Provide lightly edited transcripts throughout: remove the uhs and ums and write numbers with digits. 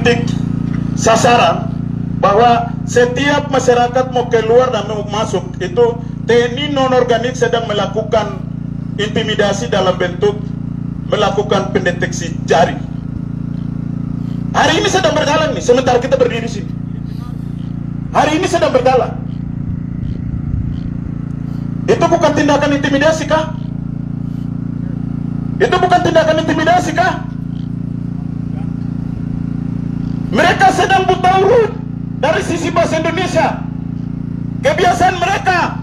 titik sasaran bahwa setiap masyarakat mau keluar dan mau masuk itu TNI non-organik sedang melakukan intimidasi dalam bentuk melakukan pendeteksi jari. Hari ini sedang berjalan nih, sementara kita berdiri sini. Hari ini sedang berjalan. Itu bukan tindakan intimidasi kah? Itu bukan tindakan intimidasi kah? Mereka sedang buta urut dari sisi bahasa Indonesia. Kebiasaan mereka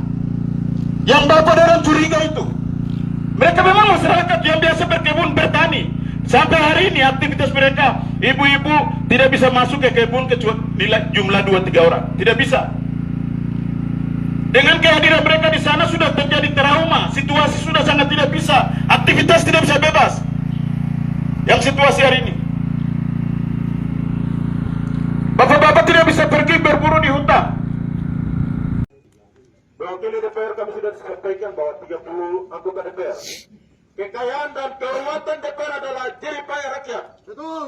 yang bapak orang curiga itu. Mereka memang masyarakat yang biasa berkebun bertani. Sampai hari ini aktivitas mereka, ibu-ibu tidak bisa masuk ke kebun kecuali jumlah 2-3 orang. Tidak bisa. Dengan kehadiran mereka di sana sudah terjadi trauma, situasi sudah sangat tidak bisa, aktivitas tidak bisa bebas. Yang situasi hari ini, bapak-bapak tidak bisa pergi berburu di hutan. Mewakili DPR kami sudah sampaikan bahwa 30 anggota DPR. Kekayaan dan kehormatan DPR adalah jeripaya rakyat. Betul.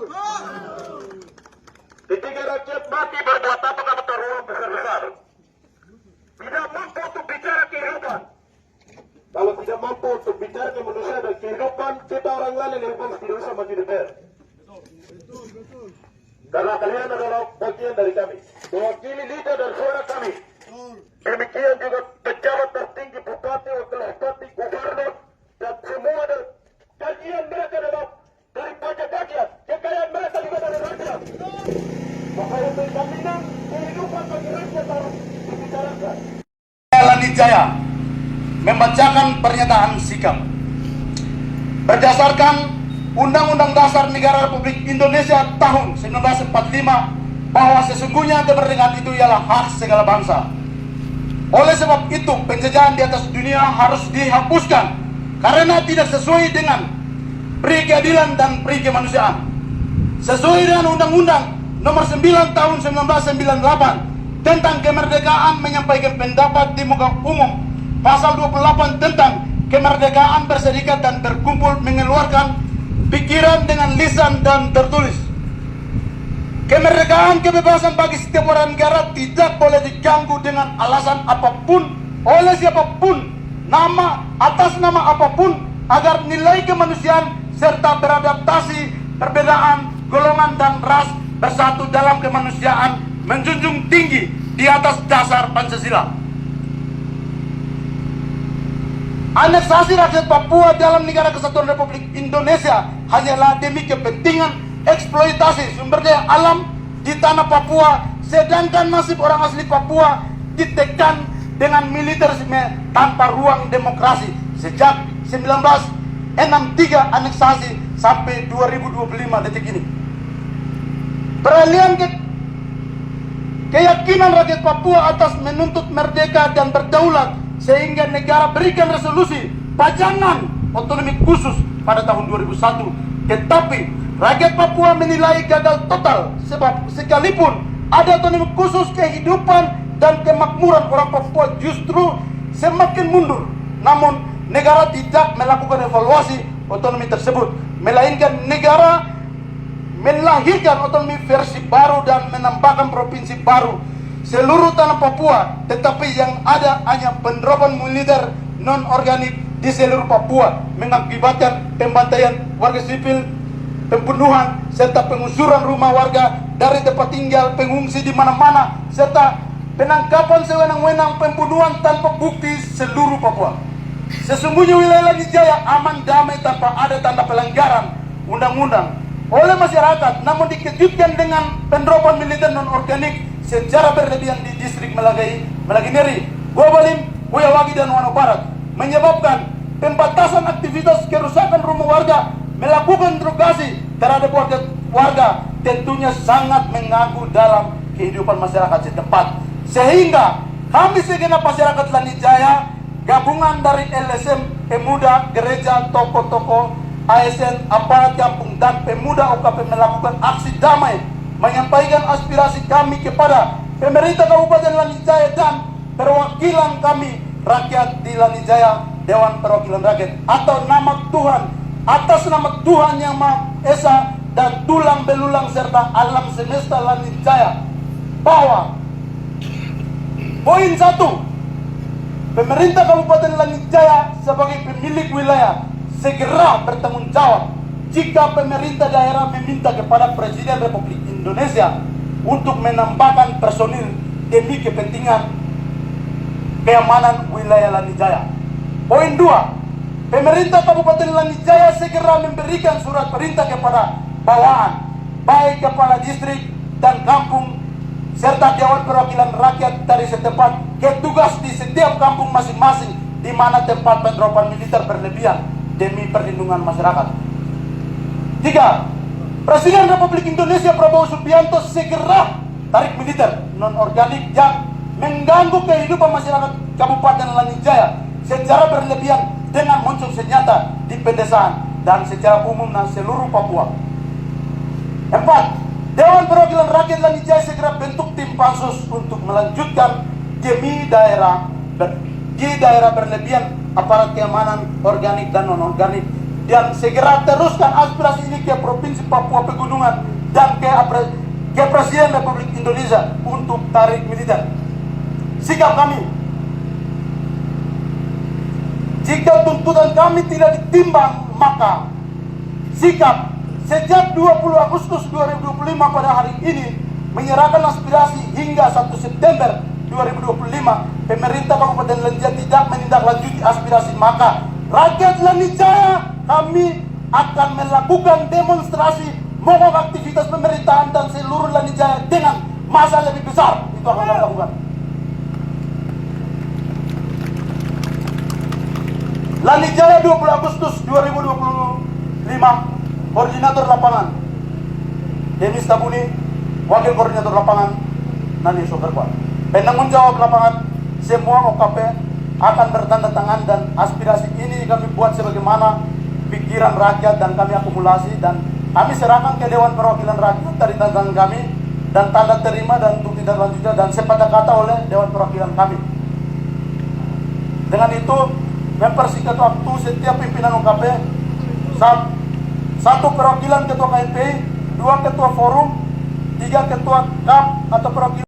Ketika rakyat mati berbuat apa kamu terlalu besar-besar. Tidak mampu untuk bicara kehidupan. Kalau tidak mampu untuk bicara kemanusiaan dan kehidupan, kita orang lain yang lebih tidak usah maju DPR. Betul. Karena kalian adalah bagian dari kami, mewakili lidah dan suara kami. Demikian juga pejabat tertinggi, bupati, wakil bupati, gubernur, dan semua dari bagian mereka adalah dari pajak rakyat. Kekayaan mereka juga dari rakyat. Maka untuk jaminan kehidupan bagi rakyat harus dibicarakan. Lani Jaya membacakan pernyataan sikap berdasarkan Undang-Undang Dasar Negara Republik Indonesia tahun 1945 bahwa sesungguhnya kemerdekaan itu ialah hak segala bangsa. Oleh sebab itu penjajahan di atas dunia harus dihapuskan karena tidak sesuai dengan peri keadilan dan peri kemanusiaan. Sesuai dengan Undang-Undang Nomor 9 Tahun 1998 tentang kemerdekaan menyampaikan pendapat di muka umum, pasal 28 tentang kemerdekaan berserikat dan berkumpul mengeluarkan pikiran dengan lisan dan tertulis. Kemerdekaan kebebasan bagi setiap warga negara tidak boleh diganggu dengan alasan apapun oleh siapapun, atas nama apapun, agar nilai kemanusiaan serta beradaptasi perbedaan golongan dan ras bersatu dalam kemanusiaan menjunjung tinggi di atas dasar Pancasila. Aneksasi rakyat Papua dalam Negara Kesatuan Republik Indonesia hanyalah demi kepentingan eksploitasi sumber daya alam di tanah Papua, sedangkan nasib orang asli Papua ditekan dengan militerisme tanpa ruang demokrasi sejak 1963 aneksasi sampai 2025 detik ini. Peralihan keyakinan rakyat Papua atas menuntut merdeka dan berdaulat sehingga negara berikan resolusi pajangan otonomi khusus pada tahun 2001. Tetapi rakyat Papua menilai gagal total sebab sekalipun ada otonomi khusus, kehidupan dan kemakmuran orang Papua justru semakin mundur. Namun negara tidak melakukan evaluasi otonomi tersebut, melainkan negara melahirkan otonomi versi baru dan menambahkan provinsi baru seluruh tanah Papua, tetapi yang ada hanya penerapan militer non-organik di seluruh Papua, mengakibatkan pembantaian warga sipil, pembunuhan, serta pengusuran rumah warga dari tempat tinggal, pengungsi di mana-mana, serta penangkapan sewenang-wenang, pembunuhan tanpa bukti seluruh Papua. Sesungguhnya wilayah Lani Jaya aman damai tanpa ada tanda pelanggaran undang-undang oleh masyarakat, namun dikejutkan dengan penerapan militer non-organik secara berlebihan di distrik Malagineri, Gobalim, Buyawagi dan Wano Barat, menyebabkan pembatasan aktivitas, kerusakan rumah warga, melakukan interogasi terhadap warga tentunya sangat mengganggu dalam kehidupan masyarakat setempat. Sehingga kami segenap masyarakat Lani Jaya, gabungan dari LSM, pemuda, gereja, toko-toko, ASN, aparat kampung dan pemuda OKP melakukan aksi damai menyampaikan aspirasi kami kepada pemerintah Kabupaten Lani Jaya dan perwakilan kami rakyat di Lani Jaya, Dewan Perwakilan Rakyat, atau nama Tuhan, atas nama Tuhan Yang Maha Esa dan tulang belulang serta alam semesta langit jaya bahwa poin 1, pemerintah Kabupaten Langit Jaya sebagai pemilik wilayah segera bertanggung jawab jika pemerintah daerah meminta kepada Presiden Republik Indonesia untuk menambahkan personil demi kepentingan keamanan wilayah Langit Jaya. Poin 2, pemerintah Kabupaten Langit Jaya segera memberikan surat perintah kepada bawahan, baik kepala distrik dan kampung serta Dewan Perwakilan Rakyat dari setempat bertugas di setiap kampung masing-masing di mana tempat penerapan militer berlebihan demi perlindungan masyarakat. 3, Presiden Republik Indonesia Prabowo Subianto segera tarik militer non-organik yang mengganggu kehidupan masyarakat Kabupaten Langit Jaya secara berlebihan dengan muncul senjata di pedesaan dan secara umum dan seluruh Papua. 4, Dewan Perwakilan Rakyat Langit Jaya segera bentuk tim pansus untuk melanjutkan di daerah berlebihan aparat keamanan organik dan non-organik dan segera teruskan aspirasi ini ke Provinsi Papua Pegunungan dan ke Presiden Republik Indonesia untuk tarik militer. Sikap kami, jika tuntutan kami tidak ditimbang, maka sikap sejak 20 Agustus 2025 pada hari ini menyerahkan aspirasi hingga 1 September 2025 pemerintah Kabupaten Langit Jaya tidak menindaklanjuti aspirasi, maka rakyat Langit Jaya kami akan melakukan demonstrasi mogok aktivitas pemerintahan dan seluruh Langit Jaya dengan masa lebih besar. Itu akan kami lakukan. Langit Jaya 20 Agustus 2025, Koordinator Lapangan Demis Tabuni, Wakil Koordinator Lapangan Nani Soberkuat. Penanggung jawab lapangan semua OKP akan bertanda tangan dan aspirasi ini kami buat sebagaimana pikiran rakyat dan kami akumulasi dan kami serahkan ke Dewan Perwakilan Rakyat dari tantangan kami dan tanda terima dan untuk tidak lanjutnya dan sepakat oleh Dewan Perwakilan kami. Dengan itu mempersingkat waktu setiap pimpinan OKP, 1 perwakilan ketua KNPI, 2 ketua forum, 3 ketua KAP atau perwakilan